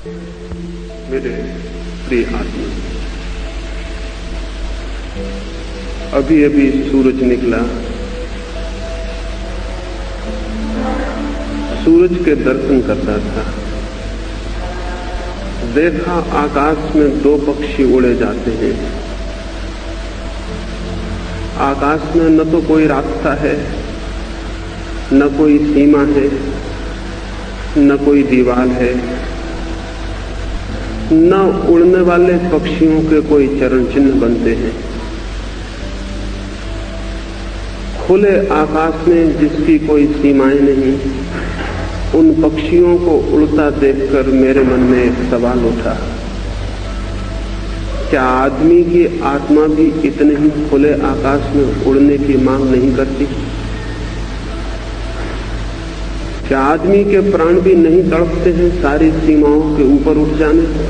मेरे प्रिय आत्मा, अभी अभी सूरज निकला। सूरज के दर्शन करता था। देखा आकाश में दो पक्षी उड़े जाते हैं। आकाश में न तो कोई रास्ता है, न कोई सीमा है, न कोई दीवार है, न उड़ने वाले पक्षियों के कोई चरण चिन्ह बनते हैं। खुले आकाश में जिसकी कोई सीमाएं नहीं, उन पक्षियों को उड़ता देखकर मेरे मन में एक सवाल उठा, क्या आदमी की आत्मा भी इतने ही खुले आकाश में उड़ने की मांग नहीं करती? क्या आदमी के प्राण भी नहीं तड़पते हैं सारी सीमाओं के ऊपर उठ जाने को,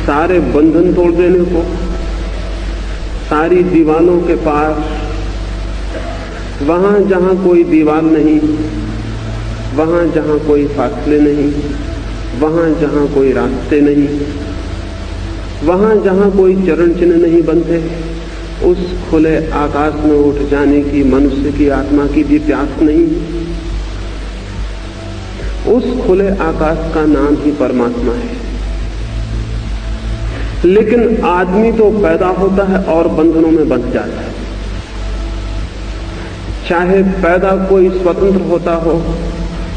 सारे बंधन तोड़ देने को, सारी दीवारों के पार, वहां जहां कोई दीवार नहीं, वहां जहां कोई फासले नहीं, वहां जहां कोई रास्ते नहीं, वहां जहां कोई चरण चिन्ह नहीं बनते, उस खुले आकाश में उठ जाने की मनुष्य की आत्मा की भी प्यास नहीं। उस खुले आकाश का नाम ही परमात्मा है। लेकिन आदमी तो पैदा होता है और बंधनों में बंध जाता है। चाहे पैदा कोई स्वतंत्र होता हो,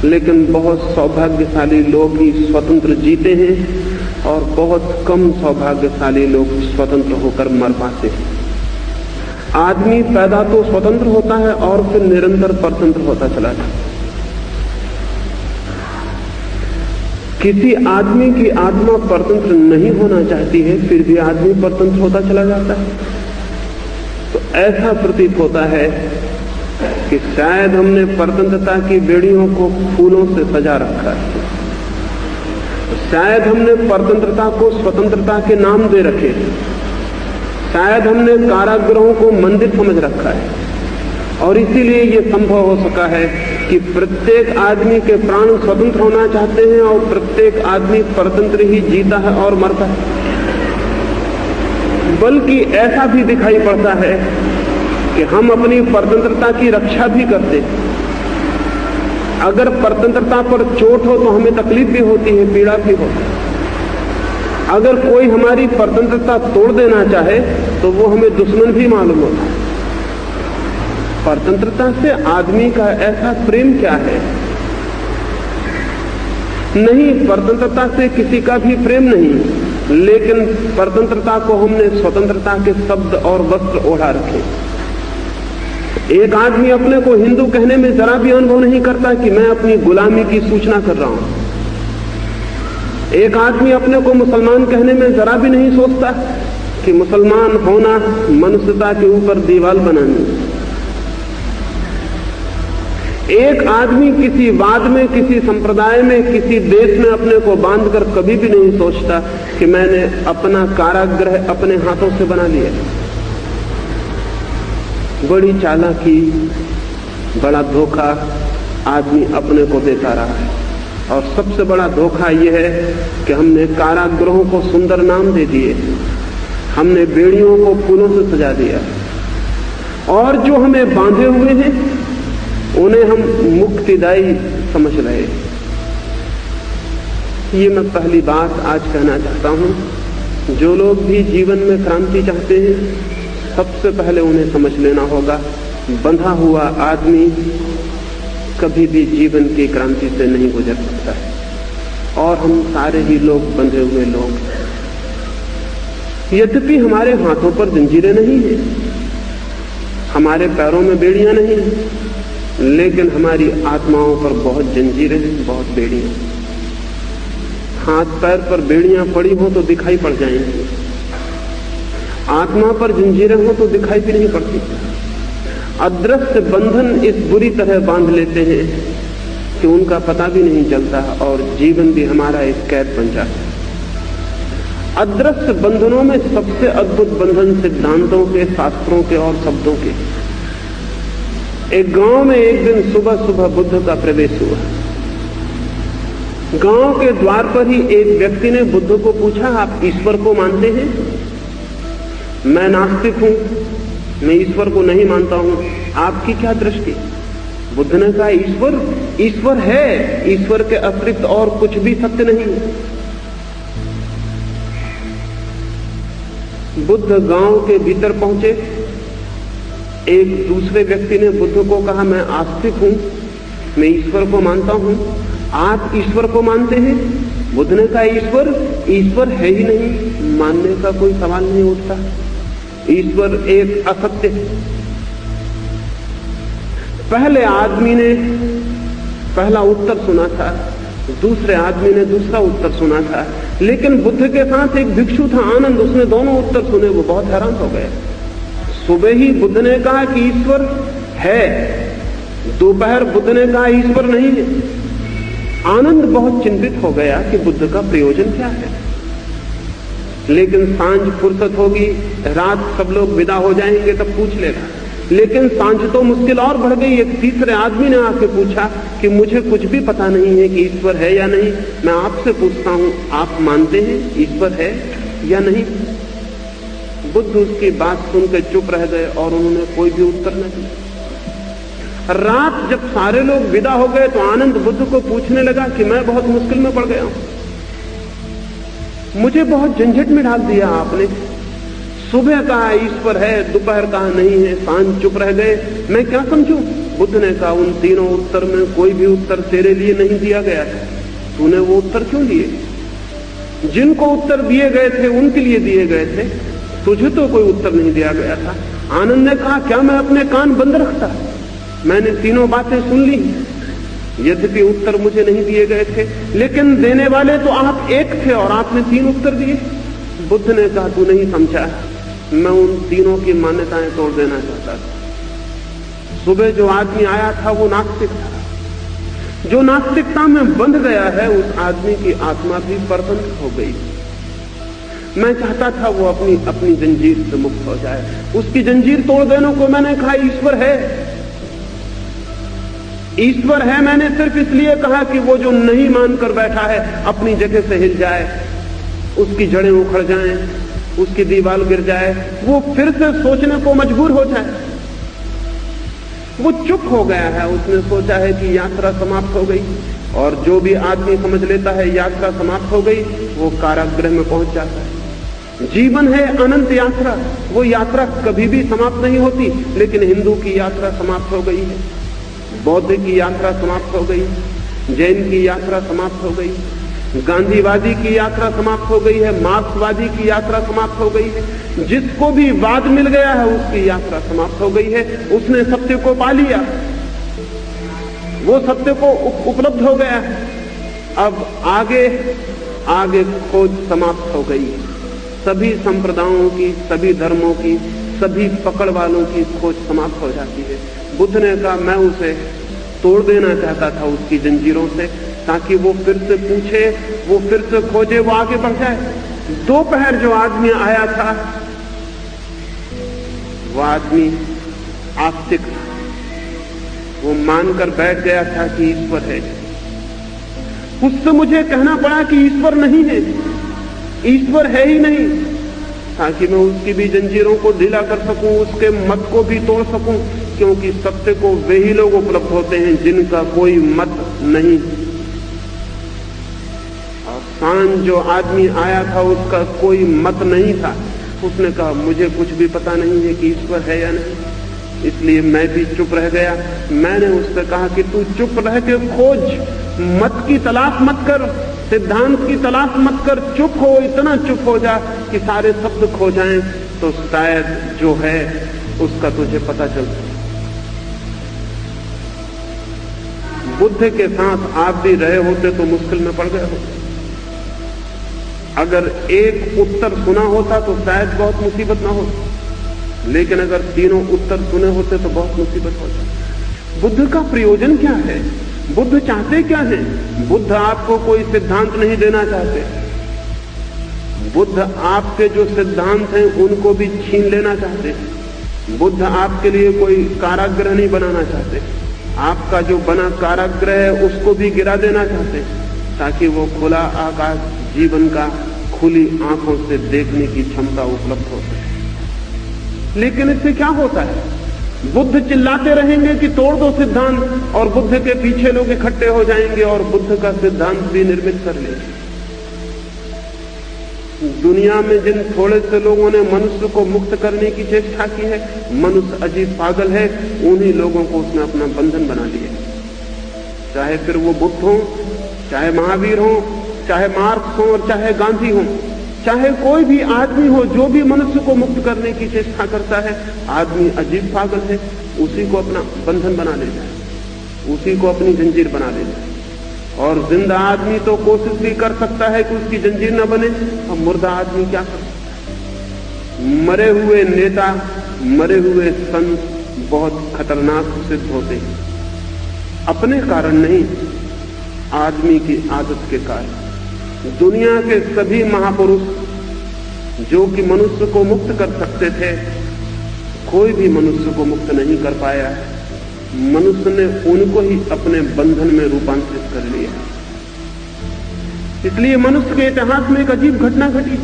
लेकिन बहुत सौभाग्यशाली लोग ही स्वतंत्र जीते हैं और बहुत कम सौभाग्यशाली लोग स्वतंत्र होकर मर पाते हैं। आदमी पैदा तो स्वतंत्र होता है और फिर निरंतर परतंत्र होता चला जाता है। किसी आदमी की आत्मा परतंत्र नहीं होना चाहती है, फिर भी आदमी परतंत्र होता चला जाता है। तो ऐसा प्रतीत होता है कि शायद हमने परतंत्रता की बेड़ियों को फूलों से सजा रखा है। शायद हमने परतंत्रता को स्वतंत्रता के नाम दे रखे। शायद हमने कारागृहों को मंदिर समझ रखा है और इसीलिए यह संभव हो सका है कि प्रत्येक आदमी के प्राण स्वतंत्र होना चाहते हैं और प्रत्येक आदमी परतंत्र ही जीता है और मरता है। बल्कि ऐसा भी दिखाई पड़ता है कि हम अपनी परतंत्रता की रक्षा भी करते हैं। अगर परतंत्रता पर चोट हो तो हमें तकलीफ भी होती है, पीड़ा भी होती है। अगर कोई हमारी परतंत्रता तोड़ देना चाहे तो वो हमें दुश्मन भी मालूम होता है। परतंत्रता से आदमी का ऐसा प्रेम क्या है? नहीं, परतंत्रता से किसी का भी प्रेम नहीं, लेकिन परतंत्रता को हमने स्वतंत्रता के शब्द और वस्त्र ओढ़ा रखे। एक आदमी अपने को हिंदू कहने में जरा भी अनुभव नहीं करता कि मैं अपनी गुलामी की सूचना कर रहा हूं। एक आदमी अपने को मुसलमान कहने में जरा भी नहीं सोचता कि मुसलमान होना मनुष्यता के ऊपर दीवार बनानी। एक आदमी किसी वाद में, किसी संप्रदाय में, किसी देश में अपने को बांधकर कभी भी नहीं सोचता कि मैंने अपना कारागृह अपने हाथों से बना लिया। बड़ी चालाकी, बड़ा धोखा आदमी अपने को देता रहा है। और सबसे बड़ा धोखा यह है कि हमने कारागृहों को सुंदर नाम दे दिए, हमने बेड़ियों को फूलों से सजा दिया और जो हमें बांधे हुए हैं उन्हें हम मुक्तिदायी समझ रहे। ये मैं पहली बात आज कहना चाहता हूं। जो लोग भी जीवन में क्रांति चाहते हैं, सबसे पहले उन्हें समझ लेना होगा, बंधा हुआ आदमी कभी भी जीवन की क्रांति से नहीं गुजर सकता है। और हम सारे ही लोग बंधे हुए लोग। यद्यपि हमारे हाथों पर जंजीरें नहीं है, हमारे पैरों में बेड़ियां नहीं, लेकिन हमारी आत्माओं पर बहुत जंजीरें हैं, बहुत बेड़ियां। हाथ पैर पर बेड़ियां पड़ी हो तो दिखाई पड़ जाएंगी, आत्मा पर जंजीरें हो तो दिखाई भी नहीं पड़ती। अदृश्य बंधन इस बुरी तरह बांध लेते हैं कि उनका पता भी नहीं चलता और जीवन भी हमारा एक कैद बन जाता है। अदृश्य बंधनों में सबसे अद्भुत बंधन सिद्धांतों के, शास्त्रों के और शब्दों के। एक गांव में एक दिन सुबह सुबह बुद्ध का प्रवेश हुआ। गांव के द्वार पर ही एक व्यक्ति ने बुद्ध को पूछा, आप ईश्वर को मानते हैं? मैं नास्तिक हूं, मैं ईश्वर को नहीं मानता हूं, आपकी क्या दृष्टि? बुद्ध ने कहा, ईश्वर है, ईश्वर के अतिरिक्त और कुछ भी सत्य नहीं। बुद्ध गांव के भीतर पहुंचे। एक दूसरे व्यक्ति ने बुद्ध को कहा, मैं आस्तिक हूं, मैं ईश्वर को मानता हूं, आप ईश्वर को मानते हैं? बुद्ध ने कहा, ईश्वर है ही नहीं, मानने का कोई सवाल नहीं उठता। ईश्वर एक असत्य है। पहले आदमी ने पहला उत्तर सुना था, दूसरे आदमी ने दूसरा उत्तर सुना था, लेकिन बुद्ध के साथ एक भिक्षु था आनंद, उसने दोनों उत्तर सुने। वो बहुत हैरान हो गए। सुबह ही बुद्ध ने कहा कि ईश्वर है, दोपहर बुद्ध ने कहा ईश्वर नहीं है। आनंद बहुत चिंतित हो गया कि बुद्ध का प्रयोजन क्या है। लेकिन सांझ फुर्सत होगी, रात सब लोग विदा हो जाएंगे, तब पूछ लेगा। लेकिन सांझ तो मुश्किल और बढ़ गई। एक तीसरे आदमी ने आके पूछा कि मुझे कुछ भी पता नहीं है कि ईश्वर है या नहीं, मैं आपसे पूछता हूं, आप मानते हैं ईश्वर है या नहीं? बुद्ध उसकी बात सुनकर चुप रह गए और उन्होंने कोई भी उत्तर न दिया। रात जब सारे लोग विदा हो गए तो आनंद बुद्ध को पूछने लगा कि मैं बहुत मुश्किल में पड़ गया हूं, मुझे बहुत झंझट में डाल दिया आपने। सुबह कहा ईश्वर है, दोपहर कहा नहीं है, सांझ चुप रह गए, मैं क्या समझूं? बुद्ध ने कहा, उन तीनों उत्तर में कोई भी उत्तर तेरे लिए नहीं दिया गया था, तूने वो उत्तर क्यों दिए? जिनको उत्तर दिए गए थे उनके लिए दिए गए थे, तुझे तो कोई उत्तर नहीं दिया गया था। आनंद ने कहा, क्या मैं अपने कान बंद रखता? मैंने तीनों बातें सुन ली, यद्यपि उत्तर मुझे नहीं दिए गए थे, लेकिन देने वाले तो आप एक थे और आपने 3 उत्तर दिए। बुद्ध ने कहा, तू नहीं समझा, मैं उन तीनों की मान्यताएं तोड़ देना चाहता था। सुबह जो आदमी आया था वो नास्तिक था। जो नास्तिकता में बंध गया है उस आदमी की आत्मा भी परतंत्र हो गई। मैं चाहता था वो अपनी जंजीर से मुक्त हो जाए। उसकी जंजीर तोड़ देने को मैंने कहा ईश्वर है, ईश्वर है मैंने सिर्फ इसलिए कहा कि वो जो नहीं मानकर बैठा है अपनी जगह से हिल जाए, उसकी जड़ें उखड़ जाएं, उसकी दीवार गिर जाए, वो फिर से सोचने को मजबूर हो जाए। वो चुप हो गया है, उसने सोचा है कि यात्रा समाप्त हो गई, और जो भी आदमी समझ लेता है यात्रा समाप्त हो गई वो कारागृह में पहुंच जाता है। जीवन है अनंत यात्रा, वो यात्रा कभी भी समाप्त नहीं होती। लेकिन हिंदू की यात्रा समाप्त हो गई है, बौद्ध की यात्रा समाप्त हो गई, जैन की यात्रा समाप्त हो गई, गांधीवादी की यात्रा समाप्त हो गई है, मार्क्सवादी की यात्रा समाप्त हो गई है। जिसको भी वाद मिल गया है उसकी यात्रा समाप्त हो गई है। उसने सत्य को पा लिया, वो सत्य को उपलब्ध हो गया है। अब आगे खोज समाप्त हो गई। सभी संप्रदायों की, सभी धर्मों की, सभी पकड़ वालों की खोज समाप्त हो जाती है। बुद्ध ने कहा, मैं उसे तोड़ देना चाहता था उसकी जंजीरों से, ताकि वो फिर से पूछे, वो फिर से खोजे, वो आगे बढ़ जाए। दोपहर जो आदमी आया था वो आदमी आस्तिक था, वो मानकर बैठ गया था कि ईश्वर है। उससे मुझे कहना पड़ा कि ईश्वर नहीं है, ईश्वर है ही नहीं, ताकि मैं उसकी भी जंजीरों को ढीला कर सकूं, उसके मत को भी तोड़ सकूं, क्योंकि सत्य को वे ही लोग उपलब्ध होते हैं जिनका कोई मत नहीं। और सांझ जो आदमी आया था उसका कोई मत नहीं था। उसने कहा, मुझे कुछ भी पता नहीं है कि ईश्वर है या नहीं, इसलिए मैं भी चुप रह गया। मैंने उससे कहा कि तू चुप रह के खोज, मत की तलाश मत कर, सिद्धांत की तलाश मत कर, चुप हो, इतना चुप हो जा कि सारे शब्द खो जाएं, तो शायद जो है उसका तुझे पता चल सके। बुद्ध के साथ आप भी रहे होते तो मुश्किल में पड़ गए होते। अगर एक उत्तर सुना होता तो शायद बहुत मुसीबत ना होती, लेकिन अगर तीनों उत्तर सुने होते तो बहुत मुसीबत हो जाती। बुद्ध का प्रयोजन क्या है? बुद्ध चाहते क्या है? बुद्ध आपको कोई सिद्धांत नहीं देना चाहते। बुद्ध आपके जो सिद्धांत हैं उनको भी छीन लेना चाहते। बुद्ध आपके लिए कोई कारागृह नहीं बनाना चाहते। आपका जो बना कारागृह है उसको भी गिरा देना चाहते। ताकि वो खुला आकाश जीवन का खुली आंखों से देखने की क्षमता उपलब्ध हो सके। लेकिन इससे क्या होता है? बुद्ध चिल्लाते रहेंगे कि तोड़ दो सिद्धांत, और बुद्ध के पीछे लोग इकट्ठे हो जाएंगे और बुद्ध का सिद्धांत भी निर्मित कर लेंगे। दुनिया में जिन थोड़े से लोगों ने मनुष्य को मुक्त करने की चेष्टा की है, मनुष्य अजीब पागल है, उन्हीं लोगों को उसने अपना बंधन बना लिया। चाहे फिर वो बुद्ध हो, चाहे महावीर हो, चाहे मार्क्स हो और चाहे गांधी हो, चाहे कोई भी आदमी हो, जो भी मनुष्य को मुक्त करने की चेष्टा करता है, आदमी अजीब पागल है, उसी को अपना बंधन बना लेता है, उसी को अपनी जंजीर बना लेता है। और जिंदा आदमी तो कोशिश भी कर सकता है कि उसकी जंजीर न बने, और मुर्दा आदमी क्या कर सकता है? मरे हुए नेता, मरे हुए संत बहुत खतरनाक सिद्ध होते हैं, अपने कारण नहीं, आदमी की आदत के कारण। दुनिया के सभी महापुरुष जो कि मनुष्य को मुक्त कर सकते थे, कोई भी मनुष्य को मुक्त नहीं कर पाया है। मनुष्य ने उनको ही अपने बंधन में रूपांतरित कर लिया। इसलिए मनुष्य के इतिहास में एक अजीब घटना घटी।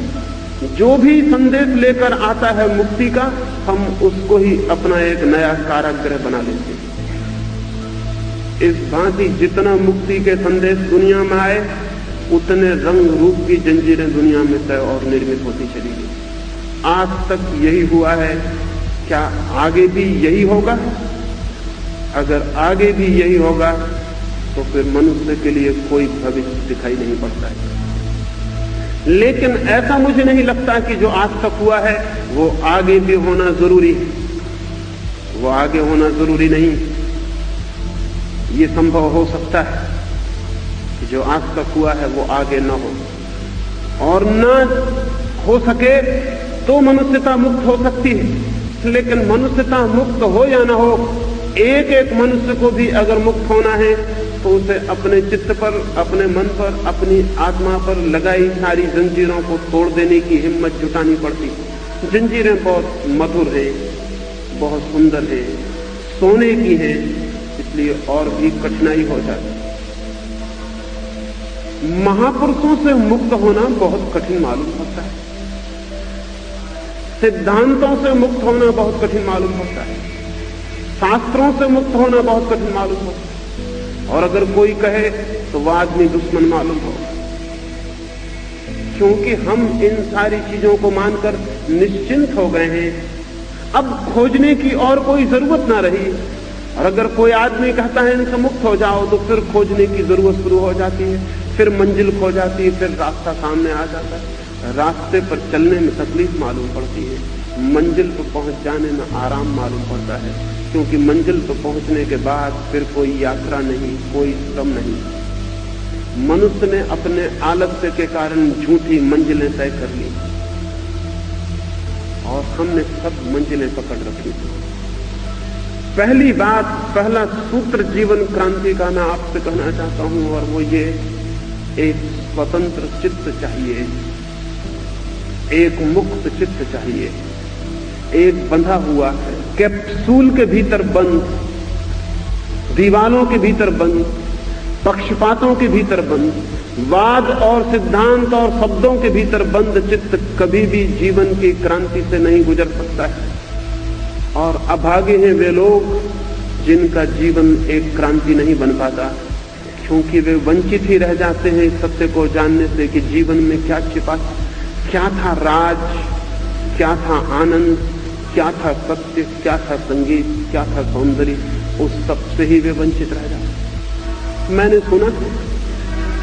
जो भी संदेश लेकर आता है मुक्ति का, हम उसको ही अपना एक नया कारागृह बना लेते हैं। इस भांति जितना मुक्ति के संदेश दुनिया में आए, उतने रंग रूप की जंजीरें दुनिया में तय और निर्मित होती चली गई। आज तक यही हुआ है, क्या आगे भी यही होगा? अगर आगे भी यही होगा तो फिर मनुष्य के लिए कोई भविष्य दिखाई नहीं पड़ता है। लेकिन ऐसा मुझे नहीं लगता कि जो आज तक हुआ है वो आगे भी होना जरूरी है। वो आगे होना जरूरी नहीं। ये संभव हो सकता है कि जो आज तक हुआ है वो आगे न हो, और न हो सके तो मनुष्यता मुक्त हो सकती है। लेकिन मनुष्यता मुक्त हो या ना हो, एक एक मनुष्य को भी अगर मुक्त होना है तो उसे अपने चित्त पर, अपने मन पर, अपनी आत्मा पर लगाई सारी जंजीरों को तोड़ देने की हिम्मत जुटानी पड़ती। जंजीरें बहुत मधुर हैं, बहुत सुंदर हैं, सोने की हैं, इसलिए और भी कठिनाई हो जाती। महापुरुषों से मुक्त होना बहुत कठिन मालूम होता है, सिद्धांतों से मुक्त होना बहुत कठिन मालूम होता है, शास्त्रों से मुक्त होना बहुत कठिन मालूम होता है, और अगर कोई कहे तो वह आदमी दुश्मन मालूम होगा। क्योंकि हम इन सारी चीजों को मानकर निश्चिंत हो गए हैं, अब खोजने की और कोई जरूरत ना रही। और अगर कोई आदमी कहता है इनसे मुक्त हो जाओ, तो फिर खोजने की जरूरत शुरू हो जाती है, फिर मंजिल खो जाती है, फिर रास्ता सामने आ जाता है। रास्ते पर चलने में तकलीफ मालूम पड़ती है, मंजिल पर पहुंच जाने में आराम मालूम पड़ता है, क्योंकि मंजिल पर पहुंचने के बाद फिर कोई यात्रा नहीं, कोई श्रम नहीं। मनुष्य ने अपने आलस्य के कारण झूठी मंजिलें तय कर ली और हमने सब मंजिलें पकड़ रखी। पहली बात, पहला सूत्र जीवन क्रांति का मैं आपसे कहना चाहता हूं, और वो ये, एक स्वतंत्र चित्त चाहिए, एक मुक्त चित्त चाहिए। एक बंधा हुआ कैप्सूल के भीतर बंद, दीवालों के भीतर बंद, पक्षपातों के भीतर बंद, वाद और सिद्धांत और शब्दों के भीतर बंद चित्त कभी भी जीवन की क्रांति से नहीं गुजर सकता है। और अभागे हैं वे लोग जिनका जीवन एक क्रांति नहीं बन पाता, क्योंकि वे वंचित ही रह जाते हैं इस सत्य को जानने से कि जीवन में क्या छिपा, क्या था राज, क्या था आनंद, क्या था सत्य, क्या था संगीत, क्या था सौंदर्य। उस सब से ही वे वंचित रह जाते। मैंने सुना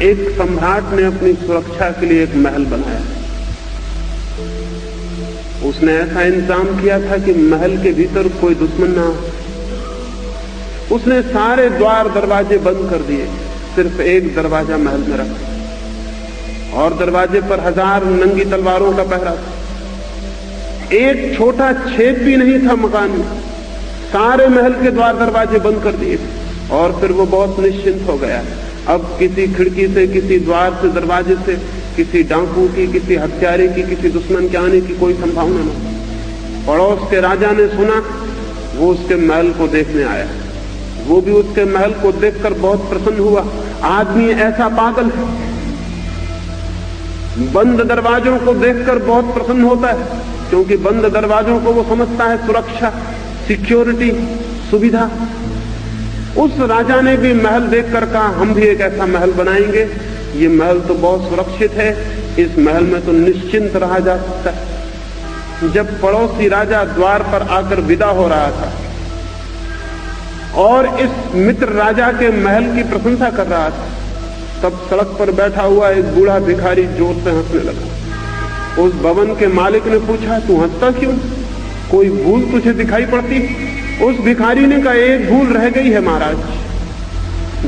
एक सम्राट ने अपनी सुरक्षा के लिए एक महल बनाया। उसने ऐसा इंतजाम किया था कि महल के भीतर कोई दुश्मन ना हो। उसने सारे द्वार दरवाजे बंद कर दिए, सिर्फ एक दरवाजा महल में रखा, और दरवाजे पर 1000 नंगी तलवारों का पहरा था। एक छोटा छेद भी नहीं था मकान में, सारे महल के द्वार दरवाजे बंद कर दिए। और फिर वो बहुत निश्चिंत हो गया। अब किसी खिड़की से, किसी द्वार से, दरवाजे से किसी डाकू की, किसी हत्यारे की, किसी दुश्मन के आने की कोई संभावना न। पड़ोस के राजा ने सुना, वो उसके महल को देखने आया। वो भी उसके महल को देखकर बहुत प्रसन्न हुआ आदमी ऐसा पागल है, बंद दरवाजों को देखकर बहुत प्रसन्न होता है, क्योंकि बंद दरवाजों को वो समझता है सुरक्षा, सिक्योरिटी, सुविधा। उस राजा ने भी महल देखकर कहा हम भी एक ऐसा महल बनाएंगे, ये महल तो बहुत सुरक्षित है, इस महल में तो निश्चिंत रहा जा सकता है। जब पड़ोसी राजा द्वार पर आकर विदा हो रहा था और इस मित्र राजा के महल की प्रशंसा कर रहा था, तब सड़क पर बैठा हुआ एक बूढ़ा भिखारी जोर से हंसने लगा। उस भवन के मालिक ने पूछा तू हंसता क्यों, कोई भूल तुझे दिखाई पड़ती? उस भिखारी ने कहा एक भूल रह गई है महाराज,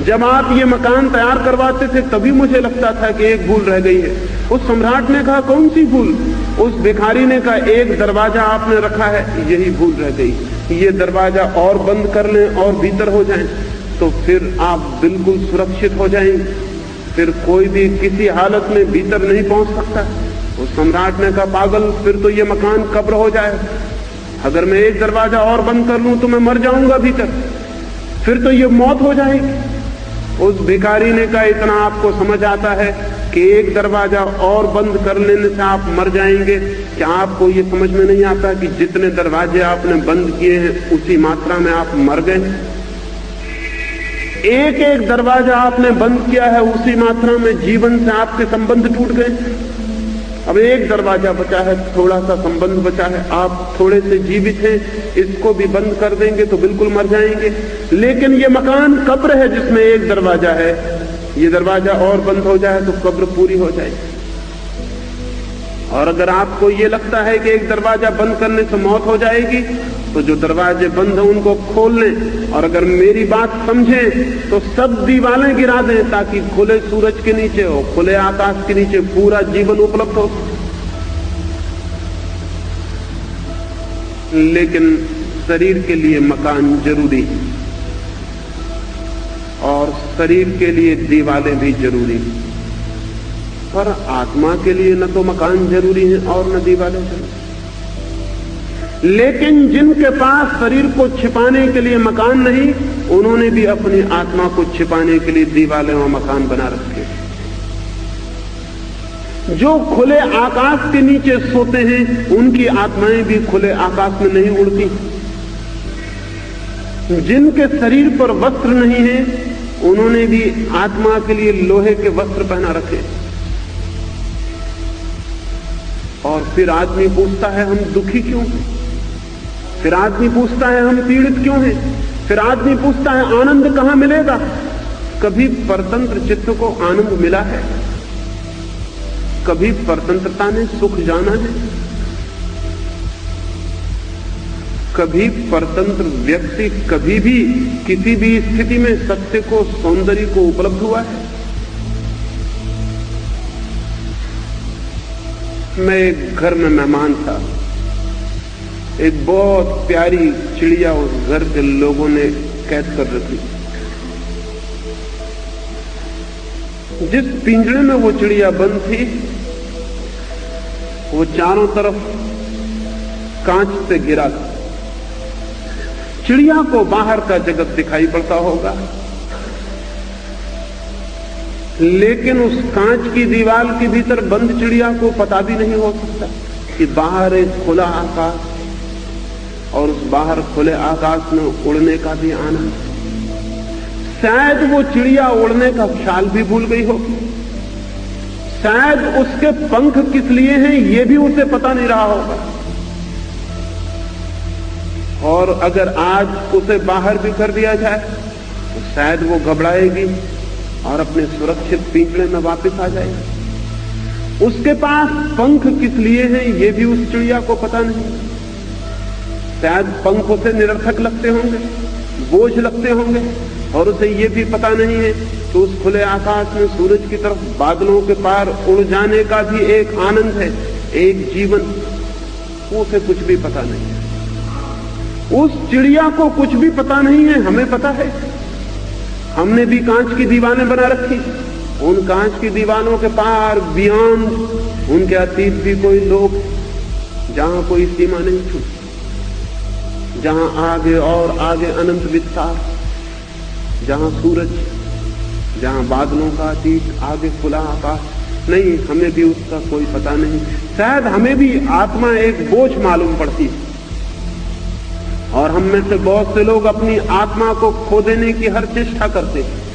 जब आप ये मकान तैयार करवाते थे तभी मुझे लगता था कि एक भूल रह गई है। उस सम्राट ने कहा कौन सी भूल? उस भिखारी ने कहा एक दरवाजा आपने रखा है, यही भूल रह गई। ये दरवाजा और बंद कर लें और भीतर हो जाएं तो फिर आप बिल्कुल सुरक्षित हो जाएंगे, फिर कोई भी किसी हालत में भीतर नहीं पहुंच सकता। उस सम्राट ने कहा पागल, फिर तो ये मकान कब्र हो जाए, अगर मैं एक दरवाजा और बंद कर लूं तो मैं मर जाऊंगा भीतर, फिर तो ये मौत हो जाएगी। उस भिखारी ने कहा इतना आपको समझ आता है कि एक दरवाजा और बंद कर लेने से आप मर जाएंगे, क्या आपको ये समझ में नहीं आता कि जितने दरवाजे आपने बंद किए हैं उसी मात्रा में आप मर गए? एक एक दरवाजा आपने बंद किया है, उसी मात्रा में जीवन से आपके संबंध टूट गए। अब एक दरवाजा बचा है, थोड़ा सा संबंध बचा है, आप थोड़े से जीवित हैं, इसको भी बंद कर देंगे तो बिल्कुल मर जाएंगे। लेकिन ये मकान कब्र है जिसमें एक दरवाजा है, ये दरवाजा और बंद हो जाए तो कब्र पूरी हो जाएगी। और अगर आपको ये लगता है कि एक दरवाजा बंद करने से मौत हो जाएगी तो जो दरवाजे बंद हैं उनको खोल लें, और अगर मेरी बात समझें तो सब दीवारें गिरा दें ताकि खुले सूरज के नीचे हो, खुले आकाश के नीचे पूरा जीवन उपलब्ध हो। लेकिन शरीर के लिए मकान जरूरी है और शरीर के लिए दीवारें भी जरूरी हैं, पर आत्मा के लिए न तो मकान जरूरी है और न दीवारें जरूरी। लेकिन जिनके पास शरीर को छिपाने के लिए मकान नहीं, उन्होंने भी अपनी आत्मा को छिपाने के लिए दीवारें और मकान बना रखे। जो खुले आकाश के नीचे सोते हैं उनकी आत्माएं भी खुले आकाश में नहीं उड़ती। जिनके शरीर पर वस्त्र नहीं है उन्होंने भी आत्मा के लिए लोहे के वस्त्र पहना रखे। और फिर आदमी पूछता है हम दुखी क्यों हैं, फिर आदमी पूछता है हम पीड़ित क्यों हैं, फिर आदमी पूछता है आनंद कहां मिलेगा? कभी परतंत्र चित्त को आनंद मिला है? कभी परतंत्रता ने सुख जाना है? कभी परतंत्र व्यक्ति कभी भी किसी भी स्थिति में सत्य को, सौंदर्य को उपलब्ध हुआ है? मैं एक घर में मेहमान था, एक बहुत प्यारी चिड़िया उस घर के लोगों ने कैद कर रखी। जिस पिंजरे में वो चिड़िया बंद थी वो चारों तरफ कांच से घिरा था। चिड़िया को बाहर का जगत दिखाई पड़ता होगा, लेकिन उस कांच की दीवार के भीतर बंद चिड़िया को पता भी नहीं हो सकता कि बाहर एक खुला आकाश, और उस बाहर खुले आकाश में उड़ने का भी आनंद। शायद वो चिड़िया उड़ने का ख्याल भी भूल गई हो, शायद उसके पंख किस लिए हैं ये भी उसे पता नहीं रहा होगा। और अगर आज उसे बाहर भी कर दिया जाए तो शायद वो घबराएगी और अपने सुरक्षित पिंजरे में वापस आ जाएगी। उसके पास पंख किस लिए हैं ये भी उस चिड़िया को पता नहीं। शायद पंख उसे निरर्थक लगते होंगे, बोझ लगते होंगे, और उसे ये भी पता नहीं है कि उस खुले आकाश में सूरज की तरफ बादलों के पार उड़ जाने का भी एक आनंद है, एक जीवन। उसे कुछ भी पता नहीं है। उस चिड़िया को कुछ भी पता नहीं है, हमें पता है। हमने भी कांच की दीवारें बना रखी, उन कांच की दीवारों के पार, बियॉन्ड, उनके अतीत भी कोई लोग, जहां कोई सीमा नहीं छूटी, जहां आगे और आगे अनंत विस्तार, जहां सूरज जहां बादलों का अतीत, आगे खुला आकाश। नहीं, हमें भी उसका कोई पता नहीं। शायद हमें भी आत्मा एक बोझ मालूम पड़ती है, और हम में से बहुत से लोग अपनी आत्मा को खो देने की हर चेष्टा करते हैं।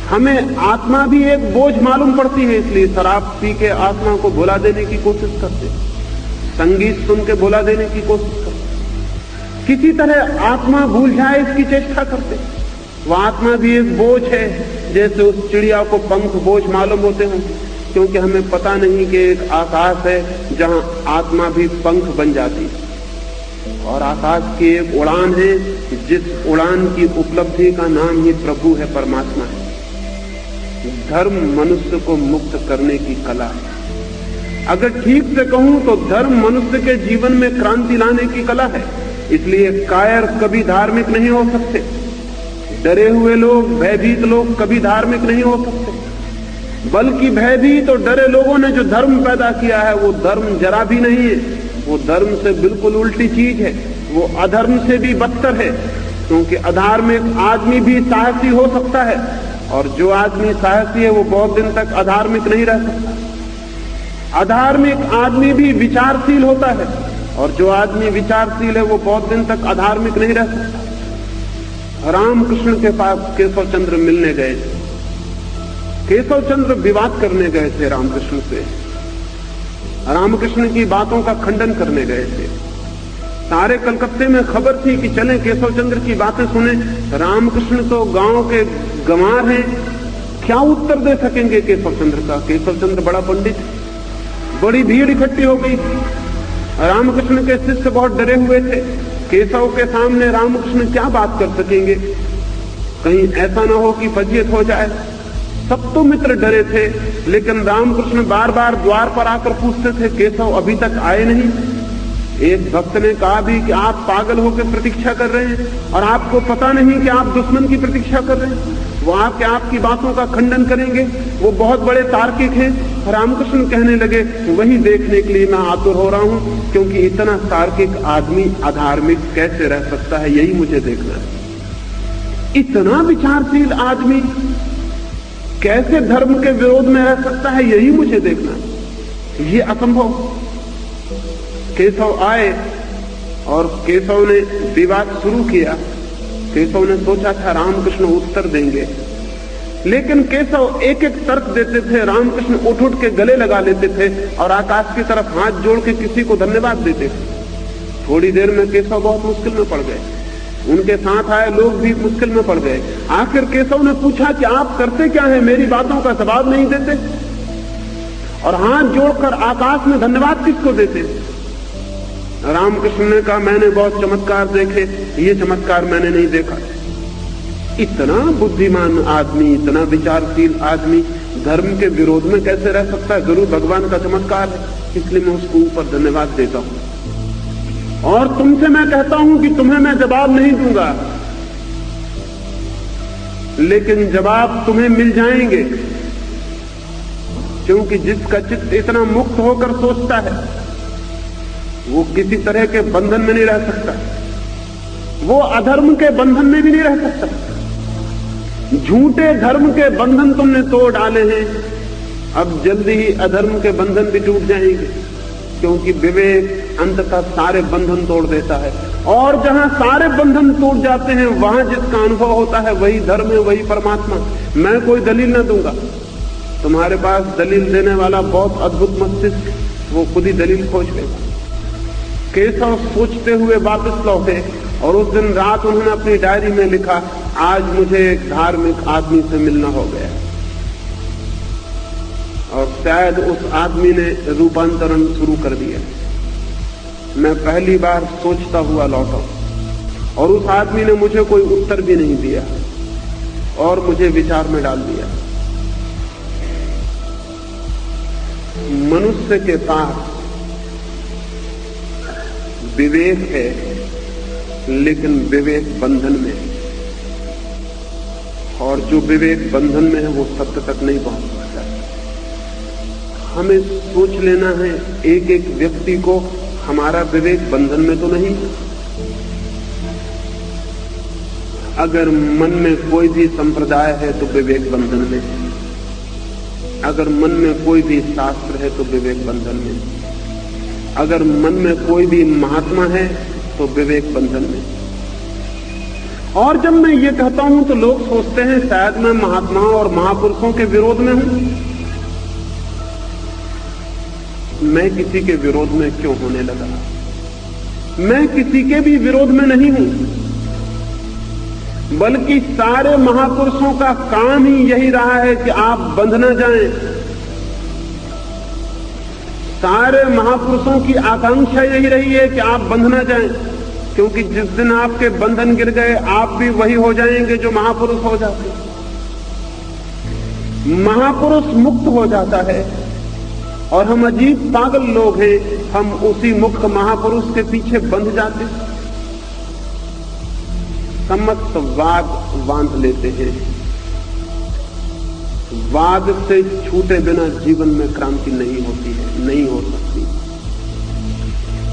हमें आत्मा भी एक बोझ मालूम पड़ती है, इसलिए शराब पी के आत्मा को भुला देने की कोशिश करते, संगीत सुन के भुला देने की कोशिश करते, किसी तरह आत्मा भूल जाए इसकी चेष्टा करते। वह आत्मा भी एक बोझ है, जैसे उस चिड़िया को पंख बोझ मालूम होते हैं, क्योंकि हमें पता नहीं कि एक आकाश है जहां आत्मा भी पंख बन जाती है, और आकाश की एक उड़ान है, जिस उड़ान की उपलब्धि का नाम ही प्रभु है, परमात्मा है। धर्म मनुष्य को मुक्त करने की कला है। अगर ठीक से कहूं तो धर्म मनुष्य के जीवन में क्रांति लाने की कला है। इसलिए कायर कभी धार्मिक नहीं हो सकते, डरे हुए लोग, भयभीत लोग कभी धार्मिक नहीं हो सकते, बल्कि भयभीत और डरे लोगों ने जो धर्म पैदा किया है वो धर्म जरा भी नहीं है, वो धर्म से बिल्कुल उल्टी चीज है, वो अधर्म से भी बदतर है। क्योंकि अधार्मिक आदमी भी साहसी हो सकता है, और जो आदमी साहसी है वो बहुत दिन तक अधार्मिक नहीं रह सकता। अधार्मिक आदमी भी विचारशील होता है, और जो आदमी विचारशील है वो बहुत दिन तक अधार्मिक नहीं रह सकता। रामकृष्ण के पास केशव चंद्र मिलने गए थे। केशव चंद्र विवाद करने गए थे रामकृष्ण से, रामकृष्ण की बातों का खंडन करने गए थे। सारे कलकत्ते में खबर थी कि चलें केशव चंद्र की बातें सुने। रामकृष्ण तो गांव के गंवार हैं, क्या उत्तर दे सकेंगे केशव चंद्र का? केशव चंद्र बड़ा पंडित, बड़ी भीड़ इकट्ठी हो गई थी। रामकृष्ण के शिष्य बहुत डरे हुए थे, केशव के सामने रामकृष्ण क्या बात कर सकेंगे, कहीं ऐसा ना हो कि फजीयत हो जाए। सब तो मित्र डरे थे, लेकिन रामकृष्ण बार बार द्वार पर आकर पूछते थे, केशव अभी तक आए नहीं। एक भक्त ने कहा भी कि आप पागल होकर प्रतीक्षा कर रहे हैं, और आपको पता नहीं कि आप दुश्मन की प्रतीक्षा कर रहे हैं। वो आके आपकी बातों का खंडन करेंगे, वो बहुत बड़े तार्किक हैं। रामकृष्ण कहने लगे, वही देखने के लिए मैं आतुर हो रहा हूं, क्योंकि इतना तार्किक आदमी अधार्मिक कैसे रह सकता है, यही मुझे देखना है। इतना विचारशील आदमी कैसे धर्म के विरोध में रह सकता है, यही मुझे देखना है। ये असंभव। केशव आए और केशव ने विवाद शुरू किया। केशव ने सोचा था रामकृष्ण उत्तर देंगे, लेकिन केशव एक एक तर्क देते थे। रामकृष्ण उठ उठ के गले लगा लेते थे और आकाश की तरफ हाथ जोड़ के किसी को धन्यवाद देते थे। थोड़ी देर में केशव बहुत मुश्किल में पड़ गए, उनके साथ आए लोग भी मुश्किल में पड़ गए। आखिर केशव ने पूछा कि आप करते क्या हैं, मेरी बातों का जवाब नहीं देते, और हाथ जोड़कर आकाश में धन्यवाद किसको देते? रामकृष्ण ने कहा, मैंने बहुत चमत्कार देखे, ये चमत्कार मैंने नहीं देखा। इतना बुद्धिमान आदमी, इतना विचारशील आदमी धर्म के विरोध में कैसे रह सकता है? जरूर भगवान का चमत्कार है, इसलिए मैं उसको ऊपर धन्यवाद देता हूं। और तुमसे मैं कहता हूं कि तुम्हें मैं जवाब नहीं दूंगा, लेकिन जवाब तुम्हें मिल जाएंगे, क्योंकि जिसका चित्त इतना मुक्त होकर सोचता है वो किसी तरह के बंधन में नहीं रह सकता, वो अधर्म के बंधन में भी नहीं रह सकता। झूठे धर्म के बंधन तुमने तोड़ डाले हैं, अब जल्दी ही अधर्म के बंधन भी टूट जाएंगे, क्योंकि विवेक अंततः सारे बंधन तोड़ देता है। और जहां सारे बंधन टूट जाते हैं वहां जिसका अनुभव होता है वही धर्म है, वही परमात्मा। मैं कोई दलील न दूंगा, तुम्हारे पास दलील देने वाला बहुत अद्भुत मस्तिष्क, वो खुद ही दलील खोज लेगा। केशव सोचते हुए वापस लौटे और उस दिन रात उन्होंने अपनी डायरी में लिखा, आज मुझे एक धार्मिक आदमी से मिलना हो गया। और शायद उस आदमी ने रूपांतरण शुरू कर दिया। मैं पहली बार सोचता हुआ लौटा और उस आदमी ने मुझे कोई उत्तर भी नहीं दिया और मुझे विचार में डाल दिया। मनुष्य के पास विवेक है, लेकिन विवेक बंधन में है, और जो विवेक बंधन में है वो सत्य तक नहीं पहुंच सकता। हमें सोच लेना है एक एक व्यक्ति को, हमारा विवेक बंधन में तो नहीं। अगर मन में कोई भी संप्रदाय है तो विवेक बंधन में, अगर मन में कोई भी शास्त्र है तो विवेक बंधन में, अगर मन में कोई भी महात्मा है तो विवेक बंधन में। और जब मैं ये कहता हूं तो लोग सोचते हैं शायद मैं महात्माओं और महापुरुषों के विरोध में हूं। मैं किसी के विरोध में क्यों होने लगा? मैं किसी के भी विरोध में नहीं हूं, बल्कि सारे महापुरुषों का काम ही यही रहा है कि आप बंध न जाएं। सारे महापुरुषों की आकांक्षा यही रही है कि आप बंध न जाएं, क्योंकि जिस दिन आपके बंधन गिर गए आप भी वही हो जाएंगे जो महापुरुष हो जाते। महापुरुष मुक्त हो जाता है और हम अजीब पागल लोग हैं, हम उसी मुक्त महापुरुष के पीछे बंध जाते, समस्त वाद बांध लेते हैं। वाद से छूटे बिना जीवन में क्रांति नहीं होती है, नहीं हो सकती।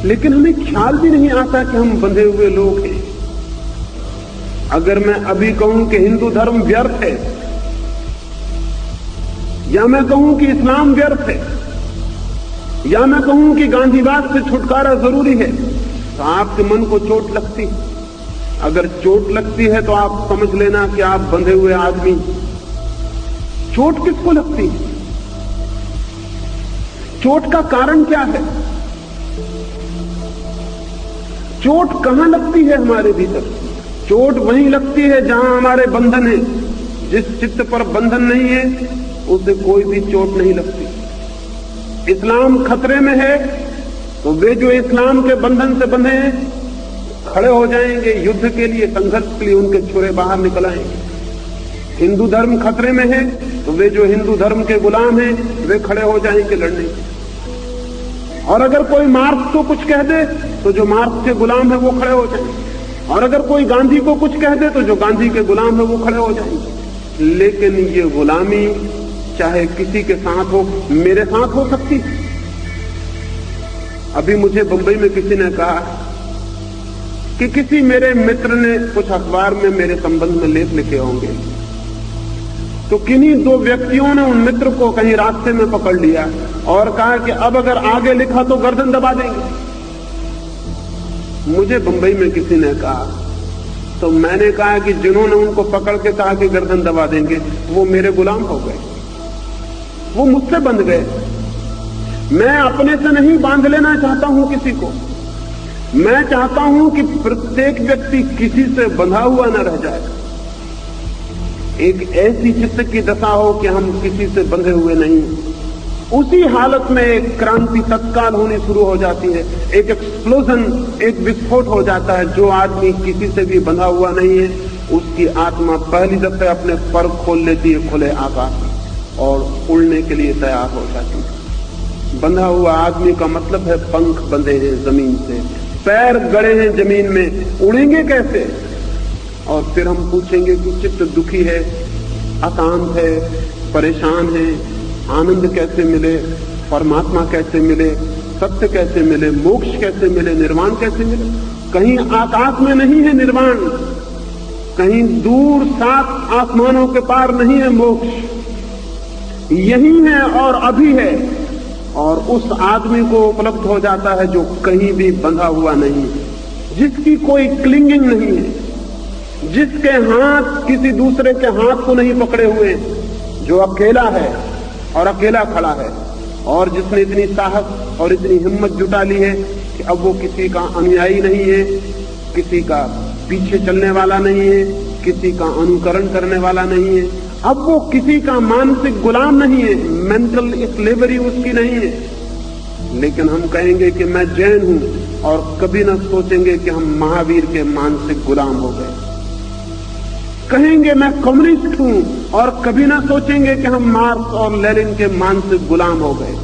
लेकिन हमें ख्याल भी नहीं आता कि हम बंधे हुए लोग हैं। अगर मैं अभी कहूं कि हिंदू धर्म व्यर्थ है, या मैं कहूं कि इस्लाम व्यर्थ है, या मैं कहूं कि गांधीवाद से छुटकारा जरूरी है, तो आपके मन को चोट लगती। अगर चोट लगती है तो आप समझ लेना कि आप बंधे हुए आदमी। चोट किसको लगती है? चोट का कारण क्या है? चोट कहां लगती है हमारे भीतर? चोट वहीं लगती है जहां हमारे बंधन है। जिस चित्त पर बंधन नहीं है उसे कोई भी चोट नहीं लगती। इस्लाम खतरे में है तो वे जो इस्लाम के बंधन से बंधे हैं खड़े हो जाएंगे युद्ध के लिए, संघर्ष के लिए, उनके छुरे बाहर निकल आएंगे। हिंदू धर्म खतरे में है तो वे जो हिंदू धर्म के गुलाम हैं वे खड़े हो जाएंगे लड़ने। और अगर कोई मार्क्स को कुछ कह दे तो जो मार्क्स के गुलाम है वो खड़े हो जाएंगे। और अगर कोई गांधी को कुछ कह दे तो जो गांधी के गुलाम है वो खड़े हो जाएंगे। लेकिन ये गुलामी चाहे किसी के साथ हो, मेरे साथ हो सकती। अभी मुझे बंबई में किसी ने कहा कि किसी मेरे मित्र ने कुछ अखबार में मेरे संबंध में लेख लिखे होंगे, तो किन्हीं दो व्यक्तियों ने उन मित्र को कहीं रास्ते में पकड़ लिया और कहा कि अब अगर आगे लिखा तो गर्दन दबा देंगे। मुझे बंबई में किसी ने कहा, तो मैंने कहा कि जिन्होंने उनको पकड़ के कहा कि गर्दन दबा देंगे वो मेरे गुलाम हो गए, वो मुझसे बंध गए। मैं अपने से नहीं बांध लेना चाहता हूं किसी को। मैं चाहता हूं कि प्रत्येक व्यक्ति किसी से बंधा हुआ न रह जाए। एक ऐसी चित्त की दशा हो कि हम किसी से बंधे हुए नहीं। उसी हालत में एक क्रांति तत्काल होनी शुरू हो जाती है, एक एक्सप्लोजन, एक विस्फोट हो जाता है। जो आदमी किसी से भी बंधा हुआ नहीं है उसकी आत्मा पहली दफे अपने पर खोल लेती है खुले आकाश और उड़ने के लिए तैयार हो जाती है। बंधा हुआ आदमी का मतलब है पंख बंधे हैं जमीन से, पैर गड़े हैं जमीन में, उड़ेंगे कैसे? और फिर हम पूछेंगे कि चित्त दुखी है, अशांत है, परेशान है, आनंद कैसे मिले, परमात्मा कैसे मिले, सत्य कैसे मिले, मोक्ष कैसे मिले, निर्वाण कैसे मिले? कहीं आकाश में नहीं है निर्वाण, कहीं दूर 7 आसमानों के पार नहीं है मोक्ष, यही है और अभी है। और उस आदमी को उपलब्ध हो जाता है जो कहीं भी बंधा हुआ नहीं, जिसकी कोई क्लिंगिंग नहीं है, जिसके हाथ किसी दूसरे के हाथ को नहीं पकड़े हुए, जो अकेला है और अकेला खड़ा है, और जिसने इतनी साहस और इतनी हिम्मत जुटा ली है कि अब वो किसी का अनुयायी नहीं है, किसी का पीछे चलने वाला नहीं है, किसी का अनुकरण करने वाला नहीं है, अब वो किसी का मानसिक गुलाम नहीं है, मेंटल स्लेवरी उसकी नहीं है। लेकिन हम कहेंगे कि मैं जैन हूं और कभी न सोचेंगे कि हम महावीर के मानसिक गुलाम हो गए। कहेंगे मैं कम्युनिस्ट हूं और कभी ना सोचेंगे कि हम मार्क्स और लेनिन के मानसिक गुलाम हो गए।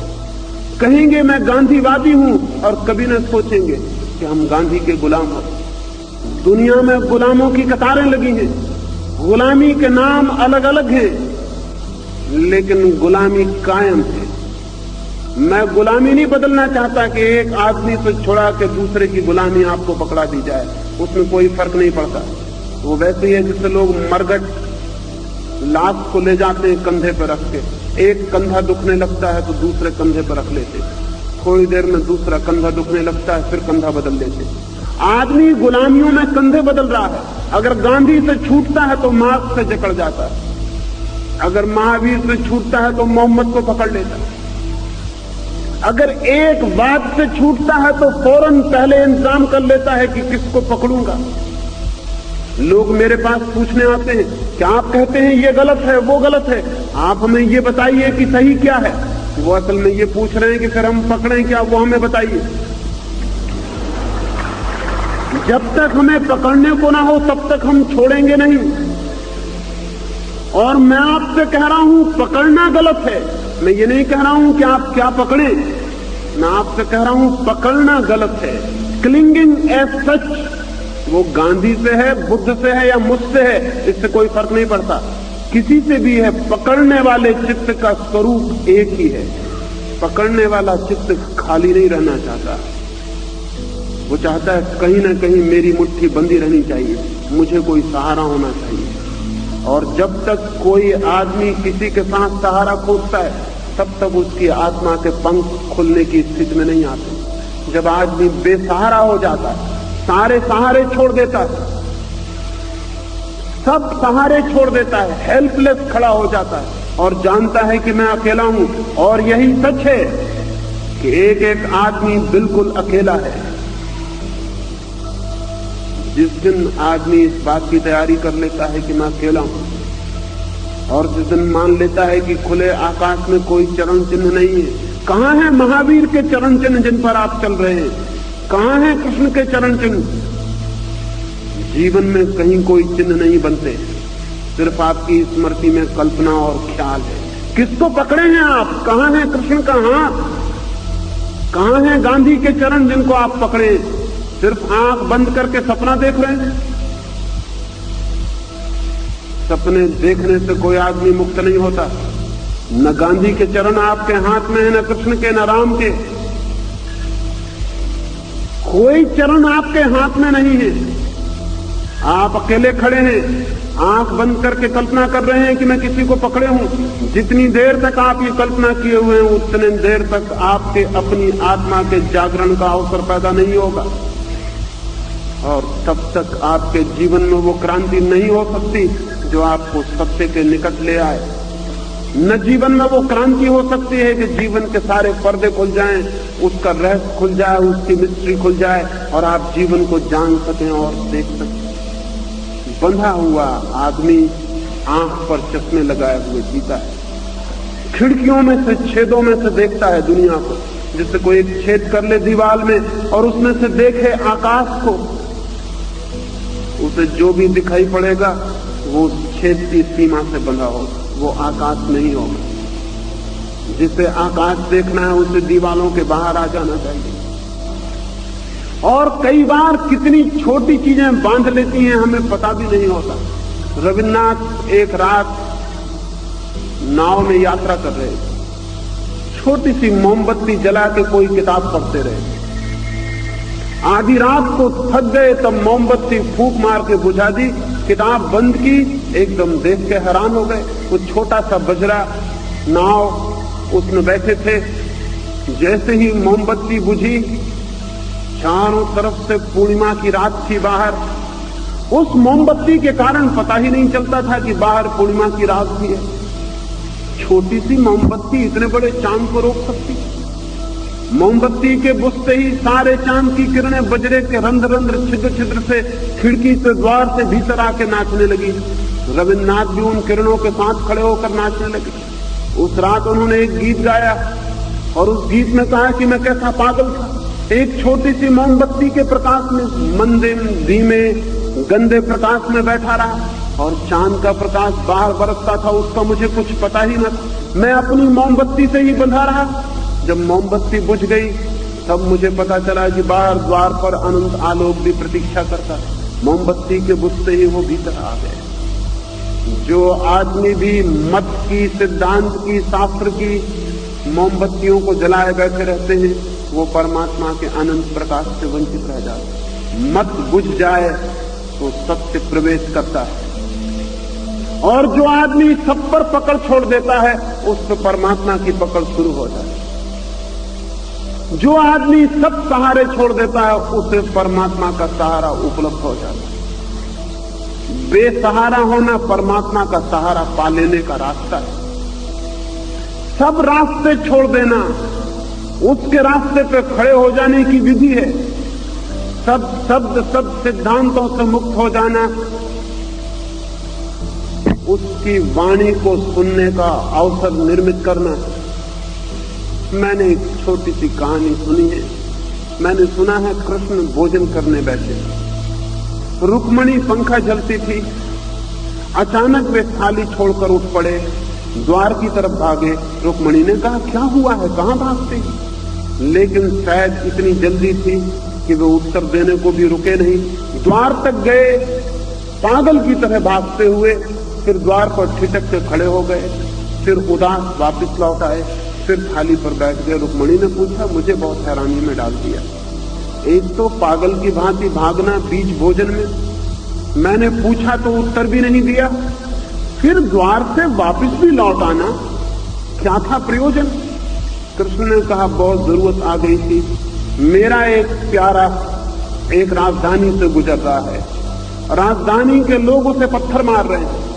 कहेंगे मैं गांधीवादी हूं और कभी ना सोचेंगे कि हम गांधी के गुलाम हो। दुनिया में गुलामों की कतारें लगी हैं, गुलामी के नाम अलग अलग हैं, लेकिन गुलामी कायम है। मैं गुलामी नहीं बदलना चाहता कि एक आदमी से छोड़ा के दूसरे की गुलामी आपको पकड़ा दी जाए, उसमें कोई फर्क नहीं पड़ता। वो वैसे ही है जिससे लोग मरघट लाश को ले जाते हैं कंधे पर रख के, एक कंधा दुखने लगता है तो दूसरे कंधे पर रख लेते, थोड़ी देर में दूसरा कंधा दुखने लगता है, फिर कंधा बदल लेते। आदमी गुलामियों में कंधे बदल रहा है। अगर गांधी से छूटता है तो मार्क्स से जकड़ जाता है, अगर महावीर से छूटता है तो मोहम्मद को पकड़ लेता है, अगर एक बात से छूटता है तो फौरन पहले इंतजाम कर लेता है कि किसको पकड़ूंगा। लोग मेरे पास पूछने आते हैं कि आप कहते हैं ये गलत है वो गलत है, आप हमें ये बताइए कि सही क्या है। वो असल में ये पूछ रहे हैं कि फिर हम पकड़ें क्या, वो हमें बताइए। जब तक हमें पकड़ने को ना हो तब तक हम छोड़ेंगे नहीं। और मैं आपसे कह रहा हूं पकड़ना गलत है, मैं ये नहीं कह रहा हूं कि आप क्या पकड़ें, मैं आपसे कह रहा हूं पकड़ना गलत है। क्लिंगिंग एज सच, वो गांधी से है, बुद्ध से है या मुझसे है, इससे कोई फर्क नहीं पड़ता, किसी से भी है। पकड़ने वाले चित्त का स्वरूप एक ही है। पकड़ने वाला चित्त खाली नहीं रहना चाहता, वो चाहता है कहीं ना कहीं मेरी मुट्ठी बंदी रहनी चाहिए, मुझे कोई सहारा होना चाहिए। और जब तक कोई आदमी किसी के साथ सहारा खोजता है तब तक उसकी आत्मा के पंख खुलने की स्थिति में नहीं आते। जब आदमी बेसहारा हो जाता है, सारे सहारे छोड़ देता है, सब सहारे छोड़ देता है, हेल्पलेस खड़ा हो जाता है और जानता है कि मैं अकेला हूं। और यही सच है कि एक एक आदमी बिल्कुल अकेला है। जिस दिन आदमी इस बात की तैयारी कर लेता है कि मैं अकेला हूं, और जिस दिन मान लेता है कि खुले आकाश में कोई चरण चिन्ह नहीं है। कहां है महावीर के चरण चिन्ह जिन पर आप चल रहे हैं? कहां है कृष्ण के चरण चिन्ह? जीवन में कहीं कोई चिन्ह नहीं बनते, सिर्फ आपकी स्मृति में कल्पना और ख्याल है। किसको पकड़े हैं आप? कहां है कृष्ण का हाथ? कहां है गांधी के चरण जिनको आप पकड़े? सिर्फ आंख बंद करके सपना देख रहे हैं। सपने देखने से कोई आदमी मुक्त नहीं होता। न गांधी के चरण आपके हाथ में है, न कृष्ण के, न राम के। कोई चरण आपके हाथ में नहीं है। आप अकेले खड़े हैं, आंख बंद करके कल्पना कर रहे हैं कि मैं किसी को पकड़े हूं। जितनी देर तक आप ये कल्पना किए हुए हैं उतने देर तक आपके अपनी आत्मा के जागरण का अवसर पैदा नहीं होगा, और तब तक आपके जीवन में वो क्रांति नहीं हो सकती जो आपको सत्य के निकट ले आए। न जीवन में वो क्रांति हो सकती है कि जीवन के सारे पर्दे खुल जाएं, उसका रहस्य खुल जाए, उसकी मिस्ट्री खुल जाए और आप जीवन को जान सकें और देख सकें। बंधा हुआ आदमी आंख पर चश्मे लगाए हुए जीता है, खिड़कियों में से, छेदों में से देखता है दुनिया को। जिससे कोई एक छेद कर ले दीवार में और उसमें से देखे आकाश को, उसे जो भी दिखाई पड़ेगा वो छेद की सीमा से बंधा होगा, वो आकाश नहीं होगा। जिसे आकाश देखना है उसे दीवारों के बाहर आ जाना चाहिए। और कई बार कितनी छोटी चीजें बांध लेती हैं हमें पता भी नहीं होता। रविन्द्रनाथ एक रात नाव में यात्रा कर रहे थे, छोटी सी मोमबत्ती जला के कोई किताब पढ़ते रहे। आधी रात को थक गए तब मोमबत्ती फूंक मार के बुझा दी, किताब बंद की, एकदम देख के हैरान हो गए। वो छोटा सा बजरा नाव, उसमें बैठे थे। जैसे ही मोमबत्ती बुझी, चारों तरफ से पूर्णिमा की रात थी बाहर। उस मोमबत्ती के कारण पता ही नहीं चलता था कि बाहर पूर्णिमा की रात भी है। छोटी सी मोमबत्ती इतने बड़े चांद को रोक सकती। मोमबत्ती के बुझते ही सारे चांद की किरणें बजरे के रंध्र रंध्र छिद्र छिद्र से खिड़की से द्वार से भीतर आके नाचने लगी। रविन्द्रनाथ भी उन किरणों के साथ खड़े होकर नाचने लगे। उस रात उन्होंने एक गीत गाया और उस गीत में कहा कि मैं कैसा पागल था। एक छोटी सी मोमबत्ती के प्रकाश में, मंदिर धीमे गंदे प्रकाश में बैठा रहा और चांद का प्रकाश बाहर बरसता था, उसका मुझे कुछ पता ही न था। मैं अपनी मोमबत्ती से ही बंधा रहा। जब मोमबत्ती बुझ गई तब मुझे पता चला कि बाहर द्वार पर अनंत आलोक भी प्रतीक्षा करता है। मोमबत्ती के बुझते ही वो भीतर आ गए। जो आदमी भी मत की, सिद्धांत की, शास्त्र की मोमबत्तियों को जलाए बैठे रहते हैं, वो परमात्मा के अनंत प्रकाश से वंचित रह जाते। मत बुझ जाए तो सत्य प्रवेश करता है। और जो आदमी सब पर पकड़ छोड़ देता है उस पर परमात्मा की पकड़ शुरू हो जाती है। जो आदमी सब सहारे छोड़ देता है उसे परमात्मा का सहारा उपलब्ध हो जाता है। बेसहारा होना परमात्मा का सहारा पा लेने का रास्ता है। सब रास्ते छोड़ देना उसके रास्ते पे खड़े हो जाने की विधि है। सब शब्द सब सिद्धांतों से मुक्त हो जाना उसकी वाणी को सुनने का अवसर निर्मित करना। मैंने एक छोटी सी कहानी सुनी है। मैंने सुना है कृष्ण भोजन करने बैठे, रुक्मणी पंखा जलती थी, अचानक वे थाली छोड़कर उठ पड़े, द्वार की तरफ भागे। रुक्मणी ने कहा क्या हुआ है, कहां भागते? लेकिन शायद इतनी जल्दी थी कि वे उत्तर देने को भी रुके नहीं। द्वार तक गए, पागल की तरह भागते हुए, फिर द्वार पर ठिठक के खड़े हो गए, फिर उदास वापस लौट आए, फिर थाली पर बैठ गए। रुक्मणी ने पूछा, मुझे बहुत हैरानी में डाल दिया। एक तो पागल की भांति भागना बीच भोजन में, मैंने पूछा तो उत्तर भी नहीं दिया, फिर द्वार से वापस भी लौट आना, क्या था प्रयोजन? कृष्ण ने कहा बहुत जरूरत आ गई थी। मेरा एक प्यारा एक राजधानी से गुजर रहा है, राजधानी के लोग उसे पत्थर मार रहे हैं,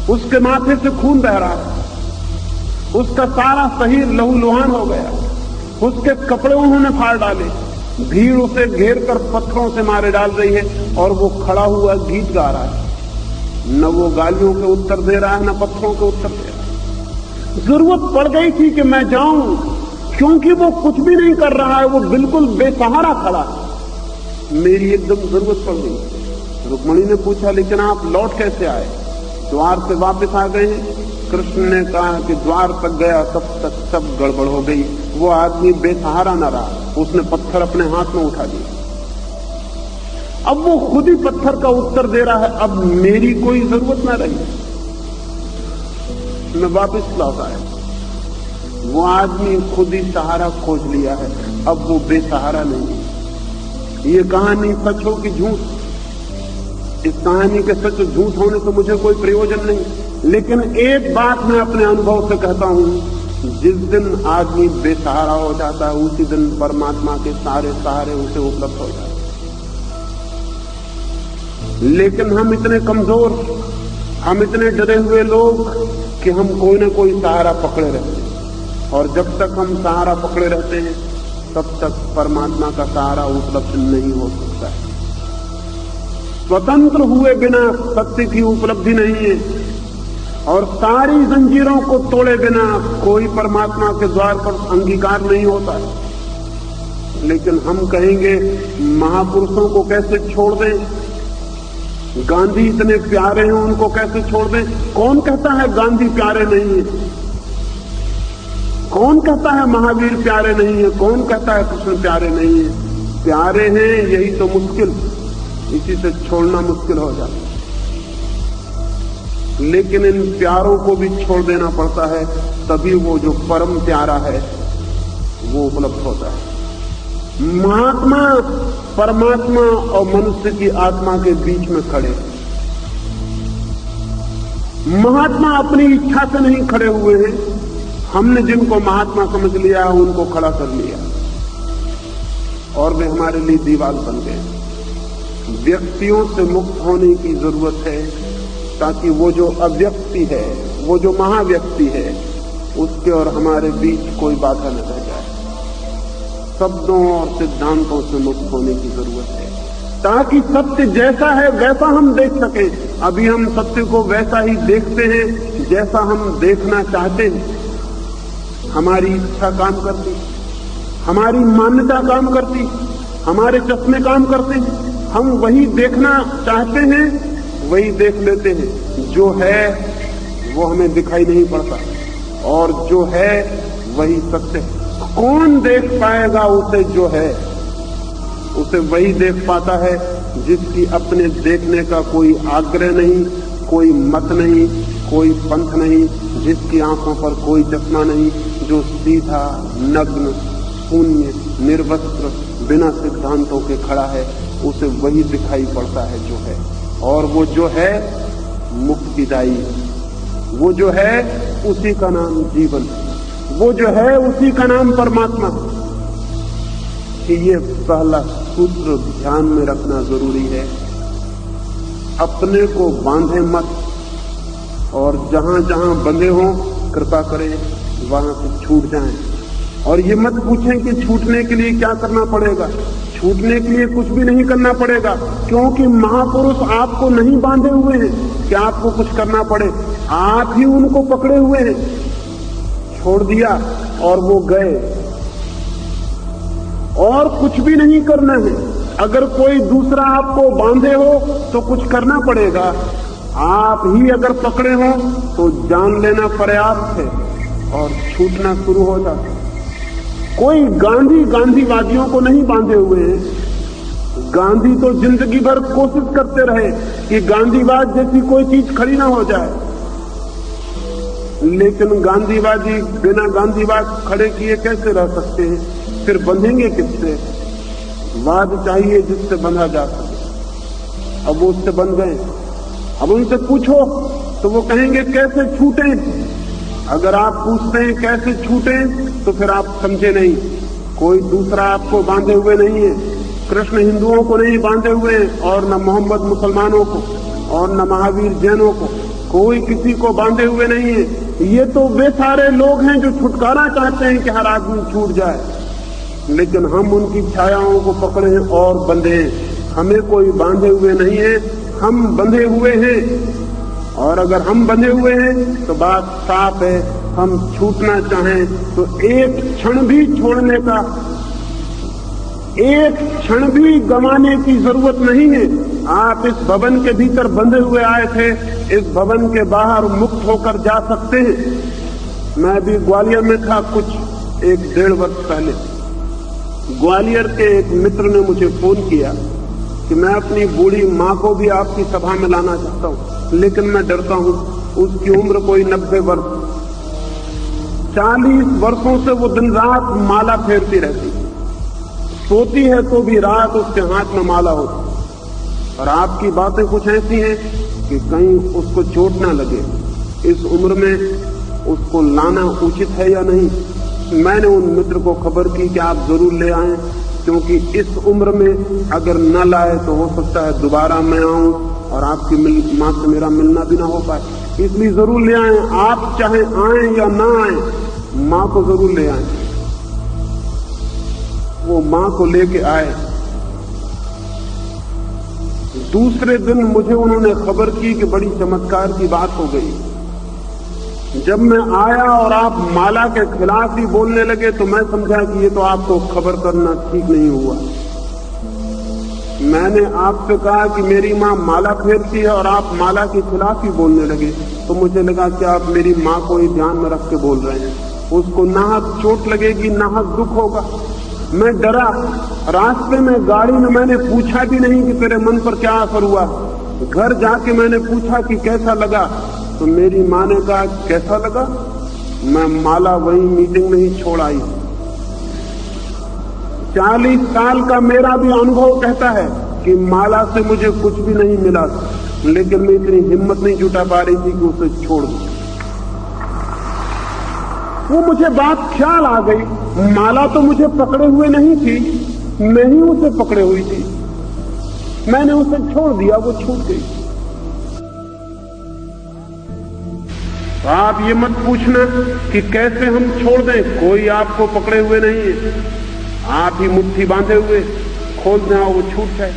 उसके माथे से खून बह रहा है, उसका सारा शरीर लहूलुहान हो गया, उसके कपड़े उन्होंने फाड़ डाले, भीड़ उसे घेर कर पत्थरों से मारे डाल रही है और वो खड़ा हुआ गीत गा रहा है। न वो गालियों के उत्तर दे रहा है, न पत्थरों के उत्तर दे रहा है। जरूरत पड़ गई थी कि मैं जाऊं, क्योंकि वो कुछ भी नहीं कर रहा है, वो बिल्कुल बेसहारा खड़ा है। मेरी एकदम जरूरत पड़ गई। रुक्मणी ने पूछा, लेकिन आप लौट कैसे आए? द्वार से वापस आ गए हैं? कृष्ण ने कहा कि द्वार तक गया, तब तक सब गड़बड़ हो गई। वो आदमी बेसहारा न रहा, उसने पत्थर अपने हाथ में उठा लिया। अब वो खुद ही पत्थर का उत्तर दे रहा है, अब मेरी कोई जरूरत न रही। मैं वापस लौट आया। वो आदमी खुद ही सहारा खोज लिया है, अब वो बेसहारा नहीं। ये कहानी सच हो कि झूठ, इस कहानी के सच झूठ होने से मुझे कोई प्रयोजन नहीं, लेकिन एक बात मैं अपने अनुभव से कहता हूं, जिस दिन आदमी बेसहारा हो जाता है उसी दिन परमात्मा के सारे सहारे उसे उपलब्ध हो जाते हैं। लेकिन हम इतने कमजोर, हम इतने डरे हुए लोग कि हम कोई न कोई सहारा पकड़े रहते हैं, और जब तक हम सहारा पकड़े रहते हैं तब तक परमात्मा का सहारा उपलब्ध नहीं हो सकता है। स्वतंत्र हुए बिना सत्य की उपलब्धि नहीं है, और सारी जंजीरों को तोड़े बिना कोई परमात्मा के द्वार पर अंगीकार नहीं होता है। लेकिन हम कहेंगे महापुरुषों को कैसे छोड़ दें, गांधी इतने प्यारे हैं उनको कैसे छोड़ दें? कौन कहता है गांधी प्यारे नहीं है? कौन कहता है महावीर प्यारे नहीं है? कौन कहता है कृष्ण प्यारे नहीं है? प्यारे हैं, यही तो मुश्किल, इसी से छोड़ना मुश्किल हो जाता है। लेकिन इन प्यारों को भी छोड़ देना पड़ता है, तभी वो जो परम प्यारा है वो उपलब्ध होता है। महात्मा परमात्मा और मनुष्य की आत्मा के बीच में खड़े। महात्मा अपनी इच्छा से नहीं खड़े हुए हैं, हमने जिनको महात्मा समझ लिया उनको खड़ा कर लिया और वे हमारे लिए दीवार बन गए। व्यक्तियों से मुक्त होने की जरूरत है ताकि वो जो अव्यक्ति है, वो जो महाव्यक्ति है, उसके और हमारे बीच कोई बाधा न रह जाए। शब्दों और सिद्धांतों से मुक्त होने की जरूरत है ताकि सत्य जैसा है वैसा हम देख सकें। अभी हम सत्य को वैसा ही देखते हैं जैसा हम देखना चाहते हैं। हमारी इच्छा काम करती, हमारी मान्यता काम करती, हमारे चश्मे काम करते हैं। हम वही देखना चाहते हैं, वही देख लेते हैं। जो है वो हमें दिखाई नहीं पड़ता, और जो है वही सत्य है। कौन देख पाएगा उसे? जो है उसे वही देख पाता है जिसकी अपने देखने का कोई आग्रह नहीं, कोई मत नहीं, कोई पंथ नहीं, जिसकी आंखों पर कोई चश्मा नहीं, जो सीधा, नग्न, शून्य, निर्वस्त्र, बिना सिद्धांतों के खड़ा है, उसे वही दिखाई पड़ता है जो है, और वो जो है मुक्तिदायी, वो जो है उसी का नाम जीवन, वो जो है उसी का नाम परमात्मा। कि ये पहला सूत्र ध्यान में रखना जरूरी है। अपने को बांधे मत, और जहां जहां बंधे हों कृपा करें वहां से छूट जाएं। और ये मत पूछें कि छूटने के लिए क्या करना पड़ेगा। छूटने के लिए कुछ भी नहीं करना पड़ेगा, क्योंकि महापुरुष आपको नहीं बांधे हुए हैं कि आपको कुछ करना पड़े। आप ही उनको पकड़े हुए हैं। छोड़ दिया और वो गए, और कुछ भी नहीं करना है। अगर कोई दूसरा आपको बांधे हो तो कुछ करना पड़ेगा। आप ही अगर पकड़े हो तो जान लेना पर्याप्त है और छूटना शुरू हो जाता है। कोई गांधीवादियों को नहीं बांधे हुए हैं। गांधी तो जिंदगी भर कोशिश करते रहे कि गांधीवाद जैसी कोई चीज खड़ी ना हो जाए, लेकिन गांधीवादी बिना गांधीवाद खड़े किए कैसे रह सकते हैं? फिर बंधेंगे किससे? वाद चाहिए जिससे बंधा जा सके। अब वो उससे बंध गए। अब उनसे पूछो तो वो कहेंगे कैसे छूटें। अगर आप पूछते हैं कैसे छूटें तो फिर आप समझे नहीं। कोई दूसरा आपको बांधे हुए नहीं है। कृष्ण हिंदुओं को नहीं बांधे हुए हैं, और न मोहम्मद मुसलमानों को, और न महावीर जैनों को। कोई किसी को बांधे हुए नहीं है। ये तो वे सारे लोग हैं जो छुटकारा चाहते हैं कि हर आदमी छूट जाए, लेकिन हम उनकी छायाओं को पकड़े हैं और बंधे हैं। हमें कोई बांधे हुए नहीं है, हम बंधे हुए हैं। और अगर हम बंधे हुए हैं तो बात साफ है, हम छूटना चाहें तो एक क्षण भी छोड़ने का, एक क्षण भी गंवाने की जरूरत नहीं है। आप इस भवन के भीतर बंधे हुए आए थे, इस भवन के बाहर मुक्त होकर जा सकते हैं। मैं भी ग्वालियर में था कुछ 1-1.5 वर्ष पहले। ग्वालियर के एक मित्र ने मुझे फोन किया कि मैं अपनी बूढ़ी माँ को भी आपकी सभा में लाना चाहता हूँ, लेकिन मैं डरता हूँ। उसकी उम्र कोई 90 वर्ष, 40 वर्षों से वो दिन रात माला फेरती रहती, सोती है तो भी रात उसके हाथ में माला होती। और आपकी बातें कुछ ऐसी हैं कि कहीं उसको चोट ना लगे। इस उम्र में उसको लाना उचित है या नहीं? मैंने उन मित्र को खबर की कि आप जरूर ले आएं, क्योंकि इस उम्र में अगर न लाए तो हो सकता है दोबारा मैं आऊं और आपकी मां से मेरा मिलना भी ना हो पाए। इसलिए जरूर ले आएं। आप चाहे आएं या ना आएं, मां को जरूर ले आएं। वो मां को लेके आए। दूसरे दिन मुझे उन्होंने खबर की कि बड़ी चमत्कार की बात हो गई। जब मैं आया और आप माला के खिलाफ ही बोलने लगे तो मैं समझा कि ये तो आपको खबर करना ठीक नहीं हुआ। मैंने आपसे कहा कि मेरी मां माला फेरती है और आप माला के खिलाफ ही बोलने लगे, तो मुझे लगा कि आप मेरी मां को ही ध्यान में रख के बोल रहे हैं। उसको नाहक चोट लगेगी, नाहक दुख होगा। मैं डरा। रास्ते में गाड़ी में मैंने पूछा भी नहीं कि तेरे मन पर क्या असर हुआ। घर जाके मैंने पूछा कि कैसा लगा, तो मेरी मां ने कहा कैसा लगा? मैं माला वही मीटिंग में ही छोड़ आई। 40 साल का मेरा भी अनुभव कहता है कि माला से मुझे कुछ भी नहीं मिला, लेकिन मैं इतनी हिम्मत नहीं जुटा पा रही थी कि उसे छोड़ दूं। वो मुझे बात ख्याल आ गई, माला तो मुझे पकड़े हुए नहीं थी, मैं ही उसे पकड़े हुई थी। मैंने उसे छोड़ दिया, वो छूट गई। तो आप ये मत पूछना कि कैसे हम छोड़ दें, कोई आपको पकड़े हुए नहीं है। आप ही मुट्ठी बांधे हुए, खोल दें वो छूट जाए।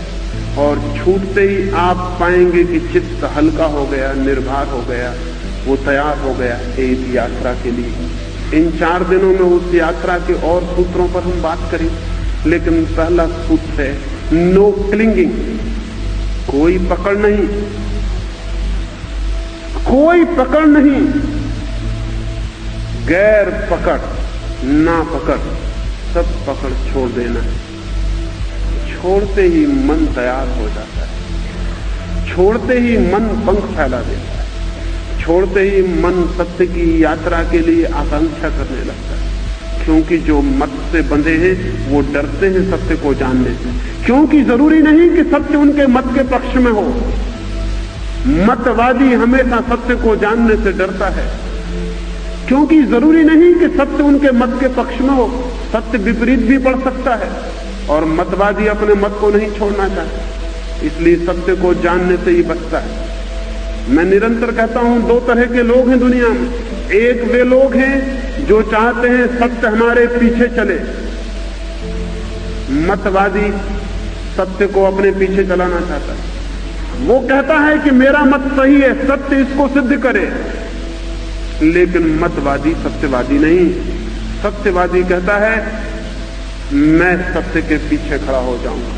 और छूटते ही आप पाएंगे कि चित्त हल्का हो गया, निर्भर हो गया, वो तैयार हो गया एक यात्रा के लिए। इन 4 दिनों में उस यात्रा के और सूत्रों पर हम बात करें, लेकिन पहला सूत्र है नो क्लिंगिंग। कोई पकड़ नहीं, कोई पकड़ नहीं, गैर पकड़, ना पकड़, सब पकड़ छोड़ देना है। छोड़ते ही मन तैयार हो जाता है, छोड़ते ही मन पंख फैला देता है, छोड़ते ही मन सत्य की यात्रा के लिए आकांक्षा करने लगता है। क्योंकि जो मत से बंधे हैं वो डरते हैं सत्य को जानने से, क्योंकि जरूरी नहीं कि सत्य उनके मत के पक्ष में हो। मतवादी हमेशा सत्य को जानने से डरता है, क्योंकि जरूरी नहीं कि सत्य उनके मत के पक्ष में हो। सत्य विपरीत भी पड़ सकता है और मतवादी अपने मत को नहीं छोड़ना चाहता, इसलिए सत्य को जानने से ही बचता है। मैं निरंतर कहता हूं, दो तरह के लोग हैं दुनिया में। एक वे लोग हैं जो चाहते हैं सत्य हमारे पीछे चले। मतवादी सत्य को अपने पीछे चलाना चाहता है। वो कहता है कि मेरा मत सही है, सत्य इसको सिद्ध करे। लेकिन मतवादी सत्यवादी नहीं। सत्यवादी कहता है मैं सत्य के पीछे खड़ा हो जाऊंगा।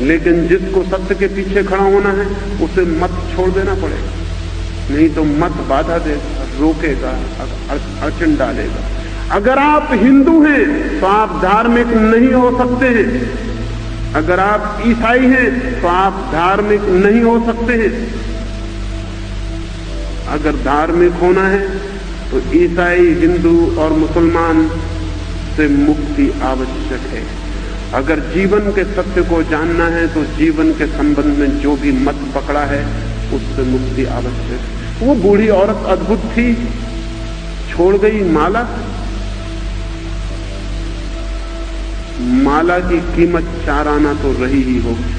लेकिन जिसको सत्य के पीछे खड़ा होना है उसे मत छोड़ देना पड़ेगा, नहीं तो मत बाधा देगा, रोकेगा, अड़चन डालेगा। अगर आप हिंदू हैं तो आप धार्मिक नहीं हो सकते हैं। अगर आप ईसाई हैं तो आप धार्मिक नहीं हो सकते हैं। अगर धार्मिक होना है तो ईसाई, हिंदू और मुसलमान से मुक्ति आवश्यक है। अगर जीवन के सत्य को जानना है तो जीवन के संबंध में जो भी मत पकड़ा है उससे मुक्ति आवश्यक है। वो बूढ़ी औरत अद्भुत थी, छोड़ गई माला। माला की कीमत 4 आना तो रही ही होगी।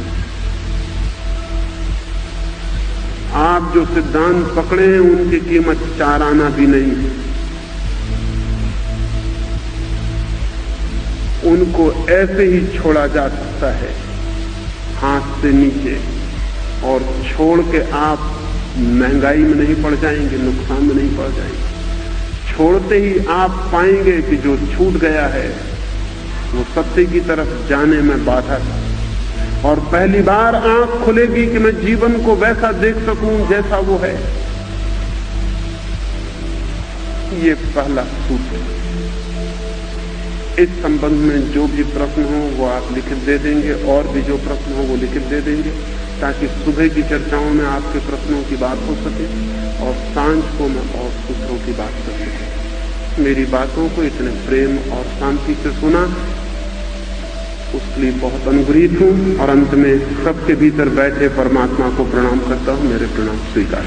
आप जो सिद्धांत पकड़े हैं उनकी कीमत 4 आना भी नहीं। उनको ऐसे ही छोड़ा जा सकता है हाथ से नीचे, और छोड़ के आप महंगाई में नहीं पड़ जाएंगे, नुकसान में नहीं पड़ जाएंगे। छोड़ते ही आप पाएंगे कि जो छूट गया है वो सत्य की तरफ जाने में बाधा था, और पहली बार आंख खुलेगी कि मैं जीवन को वैसा देख सकूं जैसा वो है। ये पहला सूत्र। इस संबंध में जो भी प्रश्न हो वो आप लिखित दे देंगे, और भी जो प्रश्न हो वो लिखित दे देंगे, ताकि सुबह की चर्चाओं में आपके प्रश्नों की बात हो सके और सांझ को मैं और सूत्रों की बात कर सकूं। मेरी बातों को इतने प्रेम और शांति से सुना, उसके लिए बहुत अनुग्रहित हूं। और अंत में सबके भीतर बैठे परमात्मा को प्रणाम करता हूं। मेरे प्रणाम स्वीकार।